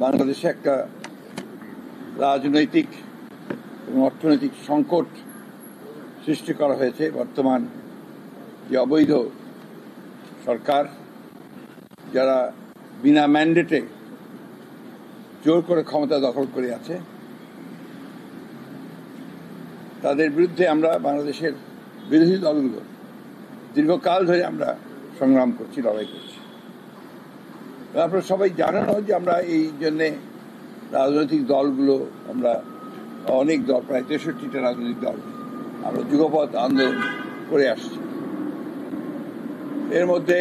বাংলাদেশে একটা রাজনৈতিক এবং অর্থনৈতিক সংকট সৃষ্টি করা হয়েছে। বর্তমান যে অবৈধ সরকার, যারা বিনা ম্যান্ডেটে জোর করে ক্ষমতা দখল করে আছে, তাদের বিরুদ্ধে আমরা বাংলাদেশের বিরোধী দলগুলো দীর্ঘকাল ধরে আমরা সংগ্রাম করছি, লড়াই করছি। আপনারা সবাই জানেন যে আমরা এই জন্যে রাজনৈতিক দলগুলো, আমরা অনেক দল, প্রায় 63টা রাজনৈতিক দল আমরা যুগপৎ আন্দোলন করে আসছি। এর মধ্যে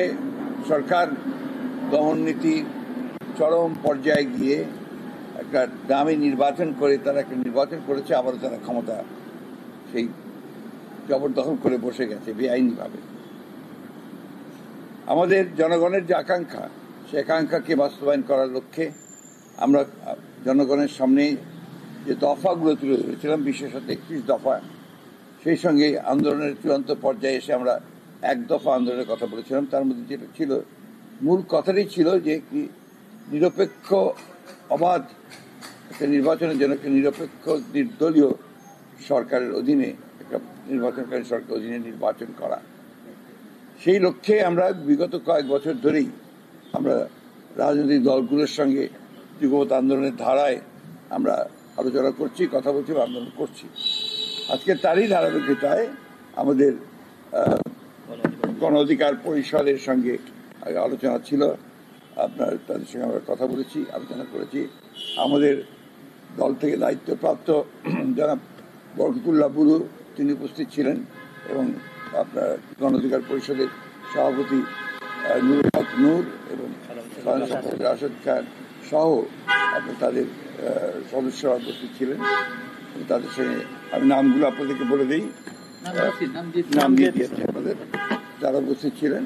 সরকার দমন নীতি চরম পর্যায়ে গিয়ে একটা দামি নির্বাচন করে তারা একটা নির্বাচন করেছে, আবারও তারা ক্ষমতা সেই জবরদখল করে বসে গেছে বেআইনিভাবে। আমাদের জনগণের যে আকাঙ্ক্ষা, সে আকাঙ্ক্ষাকে বাস্তবায়ন করার লক্ষ্যে আমরা জনগণের সামনে যে দফাগুলো তুলে ধরেছিলাম, বিশেষত 31 দফা, সেই সঙ্গে আন্দোলনের চূড়ান্ত পর্যায়ে এসে আমরা 1 দফা আন্দোলনের কথা বলেছিলাম। তার মধ্যে যেটা ছিল, মূল কথাটাই ছিল যে কি নিরপেক্ষ অবাধ একটা নির্বাচনের জন্য একটা নিরপেক্ষ নির্দলীয় সরকারের অধীনে, একটা নির্বাচনকারী সরকারের অধীনে নির্বাচন করা। সেই লক্ষ্যে আমরা বিগত কয়েক বছর ধরেই আমরা রাজনৈতিক দলগুলোর সঙ্গে যুগপৎ আন্দোলনের ধারায় আমরা আলোচনা করছি, কথা বলছি, আন্দোলন করছি। আজকে তারই ধারাবাহিকতায় আমাদের গণ অধিকার পরিষদের সঙ্গে আলোচনা ছিল। তাদের সঙ্গে আমরা কথা বলেছি, আলোচনা করেছি। আমাদের দল থেকে দায়িত্বপ্রাপ্ত জনাব বরকতুল্লাহ বুলু, তিনি উপস্থিত ছিলেন, এবং আপনার গণ অধিকার পরিষদের সভাপতি নুরুল হক নূর এবং রাশেদ খান সহ তাদের সদস্যরা উপস্থিত ছিলেন। তাদের সঙ্গে আমি নামগুলো আপনাদেরকে বলে দিই, নাম দিয়ে দিয়েছি আপনাদের, যারা উপস্থিত ছিলেন।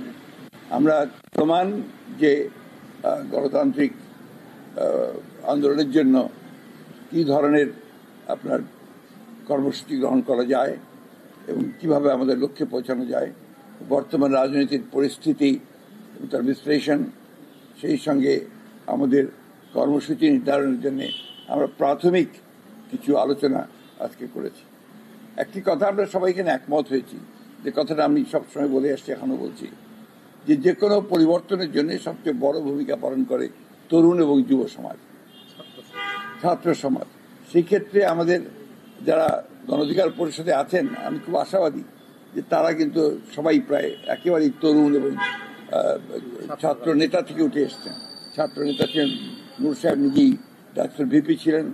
আমরা প্রমাণ যে গণতান্ত্রিক আন্দোলনের জন্য কী ধরনের আপনার কর্মসূচি গ্রহণ করা যায় এবং কিভাবে আমাদের লক্ষ্যে পৌঁছানো যায়, বর্তমান রাজনৈতিক পরিস্থিতি এবং তার বিশ্লেষণ, সেই সঙ্গে আমাদের কর্মসূচি নির্ধারণের জন্য আমরা প্রাথমিক কিছু আলোচনা আজকে করেছি। একটি কথা আমরা সবাই এখানে একমত হয়েছি, যে কথাটা আমি সবসময় বলে আসছি, এখনও বলছি, যে কোনো পরিবর্তনের জন্য সবচেয়ে বড় ভূমিকা পালন করে তরুণ এবং যুব সমাজ, ছাত্র সমাজ। সেই ক্ষেত্রে আমাদের যারা গণ অধিকার পরিষদে আছেন, আমি খুব আশাবাদী যে তারা কিন্তু সবাই প্রায় একেবারেই তরুণ এবং ছাত্র নেতা থেকে উঠে এসছেন। ছাত্র নেতা ছিলেন নূর সাহেব, নিজেই ডাক্তার ভিপি ছিলেন,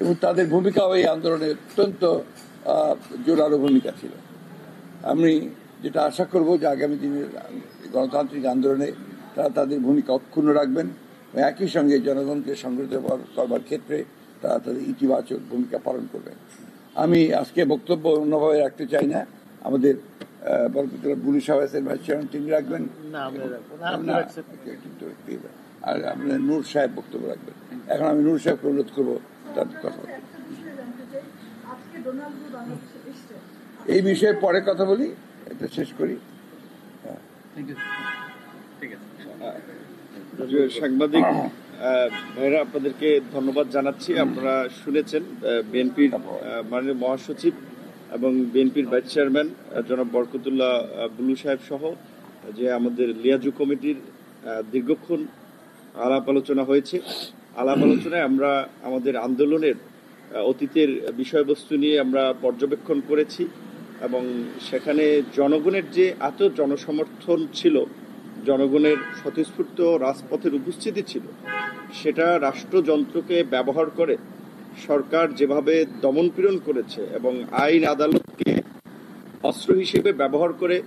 এবং তাদের ভূমিকাও এই আন্দোলনে অত্যন্ত জোরালো ভূমিকা ছিল। আমি যেটা আশা করব যে আগামী দিনের গণতান্ত্রিক আন্দোলনে তারা তাদের ভূমিকা অক্ষুণ্ণ রাখবেন, একই সঙ্গে জনগণকে সংগঠিত করবার ক্ষেত্রে তারা তাদের ইতিবাচক ভূমিকা পালন করবেন। আমি আজকে বক্তব্য অন্যভাবে রাখতে চাই না। আমাদের বরকতুল্লাহ বুলু সাহেব আছেন, ভাইস চেয়ারম্যান, তিনি রাখবেন, আর আপনার নূর সাহেব বক্তব্য রাখবেন। এখন আমি নূর সাহেবকে অনুরোধ করবো তার কথা। এই বিষয়ে পরে কথা বলি, এটা শেষ করি। সাংবাদিক ভাইরা, আপনাদেরকে ধন্যবাদ জানাচ্ছি। আপনারা শুনেছেন বিএনপির মাননীয় মহাসচিব এবং বিএনপির ভাইস চেয়ারম্যান জনাব বরকতুল্লাহ বুলু সাহেব সহ যে আমাদের লিয়াজু কমিটির দীর্ঘক্ষণ আলাপ আলোচনা হয়েছে। আলাপ আলোচনায় আমরা আমাদের আন্দোলনের অতীতের বিষয়বস্তু নিয়ে আমরা পর্যবেক্ষণ করেছি, এবং সেখানে জনগণের যে এত জনসমর্থন ছিল, জনগণের স্বতঃস্ফূর্ত রাজপথের উপস্থিতি ছিল, সেটা রাষ্ট্রযন্ত্রকে ব্যবহার করে সরকার যেভাবে দমনপীড়ন করেছে এবং আইন আদালতকে অস্ত্র হিসেবে ব্যবহার করে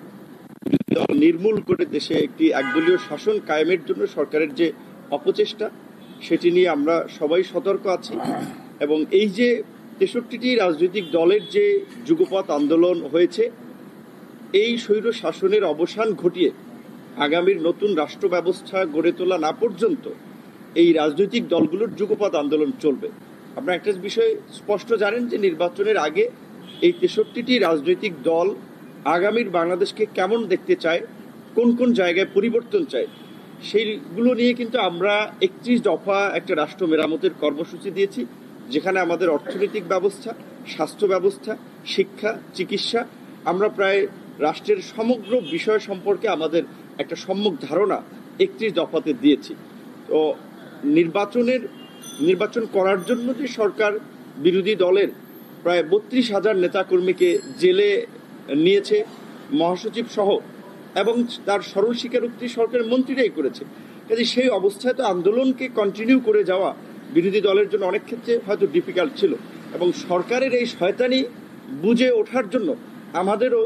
নির্মূল করে দেশে একটি একদলীয় শাসন কায়েমের জন্য সরকারের যে অপচেষ্টা, সেটি নিয়ে আমরা সবাই সতর্ক আছি। এবং এই যে 63টি রাজনৈতিক দলের যে যুগপৎ আন্দোলন হয়েছে, এই স্বৈর শাসনের অবসান ঘটিয়ে আগামীর নতুন রাষ্ট্র ব্যবস্থা গড়ে তোলা না পর্যন্ত এই রাজনৈতিক দলগুলোর যুগপৎ আন্দোলন চলবে। আপনারা একটা বিষয় স্পষ্ট জানেন যে নির্বাচনের আগে এই 63টি রাজনৈতিক দল আগামীর বাংলাদেশকে কেমন দেখতে চায়, কোন কোন জায়গায় পরিবর্তন চায়, সেইগুলো নিয়ে কিন্তু আমরা 31 দফা একটা রাষ্ট্র মেরামতের কর্মসূচি দিয়েছি, যেখানে আমাদের অর্থনৈতিক ব্যবস্থা, স্বাস্থ্য ব্যবস্থা, শিক্ষা, চিকিৎসা, আমরা প্রায় রাষ্ট্রের সমগ্র বিষয় সম্পর্কে আমাদের একটা সম্যক ধারণা 31 দফাতে দিয়েছি। তো নির্বাচন করার জন্য যে সরকার বিরোধী দলের প্রায় 32,000 নেতাকর্মীকে জেলে নিয়েছে মহাসচিব সহ, এবং তার সরল স্বীকারোক্তি সরকারের মন্ত্রীরাই করেছে। কাজে সেই অবস্থায় তো আন্দোলনকে কন্টিনিউ করে যাওয়া বিরোধী দলের জন্য অনেক ক্ষেত্রে হয়তো ডিফিকাল্ট ছিল, এবং সরকারের এই শয়তানি বুঝে ওঠার জন্য আমাদেরও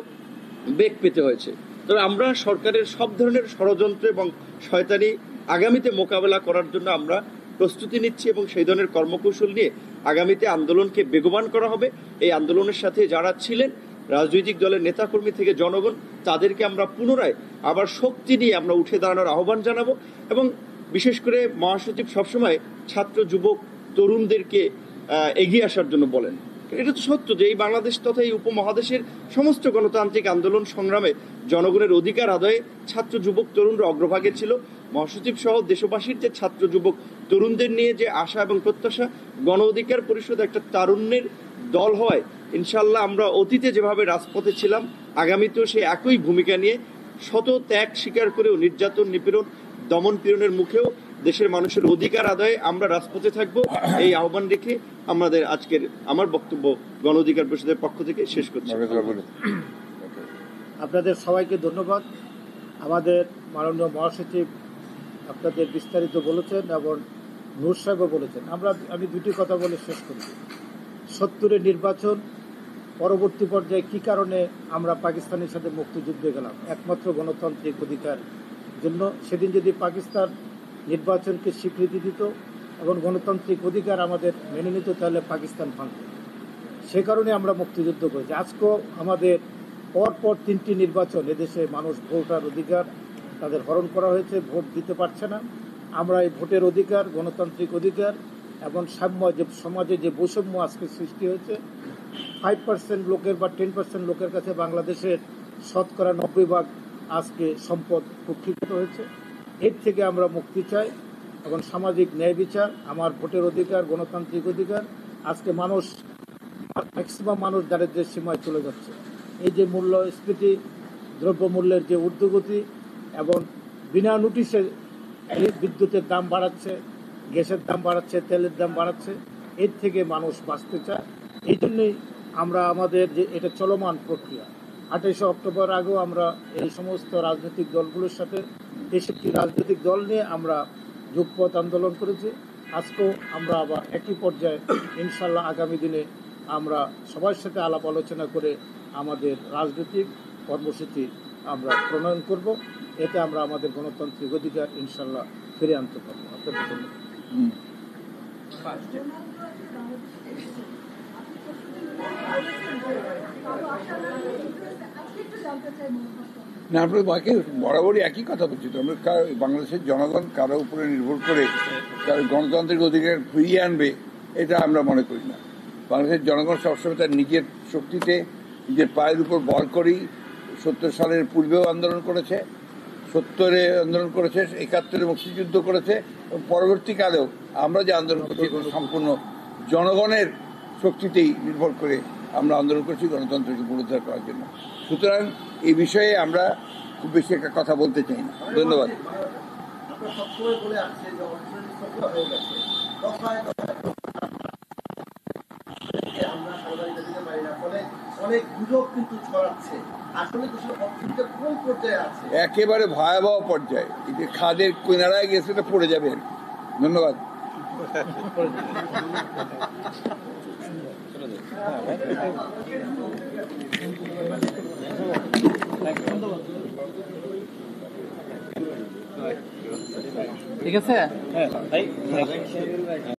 বেগ পেতে হয়েছে। তবে আমরা সরকারের সব ধরনের ষড়যন্ত্র এবং শয়তানি আগামীতে মোকাবেলা করার জন্য আমরা প্রস্তুতি নিচ্ছি, এবং সেই ধরনের কর্মকৌশল নিয়ে আগামীতে আন্দোলনকে বেগবান করা হবে। এই আন্দোলনের সাথে যারা ছিলেন রাজনৈতিক দলের নেতাকর্মী থেকে জনগণ, তাদেরকে আমরা পুনরায় আবার শক্তি নিয়ে আমরা উঠে দাঁড়ানোর আহ্বান জানাবো। এবং বিশেষ করে মহাসচিব সবসময় ছাত্র, যুবক, তরুণদেরকে এগিয়ে আসার জন্য বলেন। এটা তো সত্য যে এই বাংলাদেশ তথা এই উপমহাদেশের সমস্ত গণতান্ত্রিক আন্দোলন সংগ্রামে জনগণের অধিকার আদায়ে ছাত্র, যুবক, তরুণরা অগ্রভাগে ছিল। মহাসচিব সহ দেশবাসীর যে ছাত্র, যুবক, তরুণদের নিয়ে যে আশা এবং প্রত্যাশা, গণ অধিকার পরিষদ একটা তারুণ্যের দল হওয়ায় ইনশাল্লাহ আমরা অতীতে যেভাবে রাজপথে ছিলাম, আগামীতেও সেই একই ভূমিকা নিয়ে শত ত্যাগ স্বীকার করেও নির্যাতন, নিপীড়ন, দমন পীড়নের মুখেও দেশের মানুষের অধিকার আদায়ে আমরা রাজপথে থাকব। এই আহ্বান রেখে আমাদের আমার বক্তব্য গণ অধিকার পরিষদের পক্ষ থেকে শেষ করছি। আপনাদের সবাইকে ধন্যবাদ। আমাদের মাননীয় মহাসচিব আপনাদের বিস্তারিত বলেছেন এবং নূর সাহেবও বলেছেন। আমি দুটি কথা বলে শেষ করি। 70-এর নির্বাচন পরবর্তী পর্যায়ে কি কারণে আমরা পাকিস্তানের সাথে মুক্তিযুদ্ধে গেলাম? একমাত্র গণতান্ত্রিক অধিকার জন্য। সেদিন যদি পাকিস্তান নির্বাচনকে স্বীকৃতি দিত এবং গণতান্ত্রিক অধিকার আমাদের মেনে নিত, তাহলে পাকিস্তান ভাঙত। সে কারণে আমরা মুক্তিযুদ্ধ করেছি। আজকেও আমাদের পরপর 3টি নির্বাচন এদেশে মানুষ ভোটার অধিকার তাদের হরণ করা হয়েছে, ভোট দিতে পারছে না। আমরা এই ভোটের অধিকার, গণতান্ত্রিক অধিকার এবং সাম্য, যে সমাজে যে বৈষম্য আজকে সৃষ্টি হয়েছে, 5% লোকের বা 10% লোকের কাছে বাংলাদেশের শতকরা 90% আজকে সম্পদ কুক্ষিগত হয়েছে। এর থেকে আমরা মুক্তি চাই এবং সামাজিক ন্যায় বিচার, আমার ভোটের অধিকার, গণতান্ত্রিক অধিকার। আজকে ম্যাক্সিমাম মানুষ দারিদ্র্যের সীমায় চলে যাচ্ছে। এই যে মূল্যস্ফীতি, দ্রব্যমূল্যের যে ঊর্ধ্বগতি এবং বিনা নোটিশে বিদ্যুতের দাম বাড়াচ্ছে, গ্যাসের দাম বাড়াচ্ছে, তেলের দাম বাড়াচ্ছে, এর থেকে মানুষ বাঁচতে চায়। এই জন্যই আমরা আমাদের যে এটা চলমান প্রক্রিয়া, 28 অক্টোবর আগেও আমরা এই সমস্ত রাজনৈতিক দলগুলোর সাথে 63টি রাজনৈতিক দল নিয়ে আমরা যুগপথ আন্দোলন করেছি। আজকেও আমরা আবার একই পর্যায়ে ইনশাল্লাহ আগামী দিনে আমরা সবার সাথে আলাপ আলোচনা করে আমাদের রাজনৈতিক কর্মসূচি আমরা প্রণয়ন করব। এতে আমরা আমাদের গণতান্ত্রিক অধিকার ইনশাল্লাহ ফিরে আনতে পারবো। আপনাদের ধন্যবাদ। না, আমরা বরাবরই একই কথা বলছি। আমরা বাংলাদেশের জনগণ কারো উপরে নির্ভর করে কারো গণতান্ত্রিক অধিকার ফিরিয়ে আনবে, এটা আমরা মনে করি না। বাংলাদেশের জনগণ সবসময় তার নিজের শক্তিতে, নিজের পায়ের উপর বল করেই 70 সালের পূর্বেও আন্দোলন করেছে, 70-এ আন্দোলন করেছে, 71-এ মুক্তিযুদ্ধ করেছে, এবং পরবর্তীকালেও আমরা যে আন্দোলন করছি সম্পূর্ণ জনগণের শক্তিতেই নির্ভর করে আমরা আন্দোলন করছি গণতন্ত্রকে পুনরুদ্ধার করার জন্য। সুতরাং এই বিষয়ে আমরা খুব বেশি একটা কথা বলতে চাই না। ধন্যবাদ। অনেক গুজব কিন্তু ছড়াচ্ছে। আসলে কোন পর্যায়ে আছে? একেবারে ভয়াবহ পর্যায়ে। এই যে খাদের কিনারায় গেছে, এটা পড়ে যাবে। ধন্যবাদ। ঠিক আছে।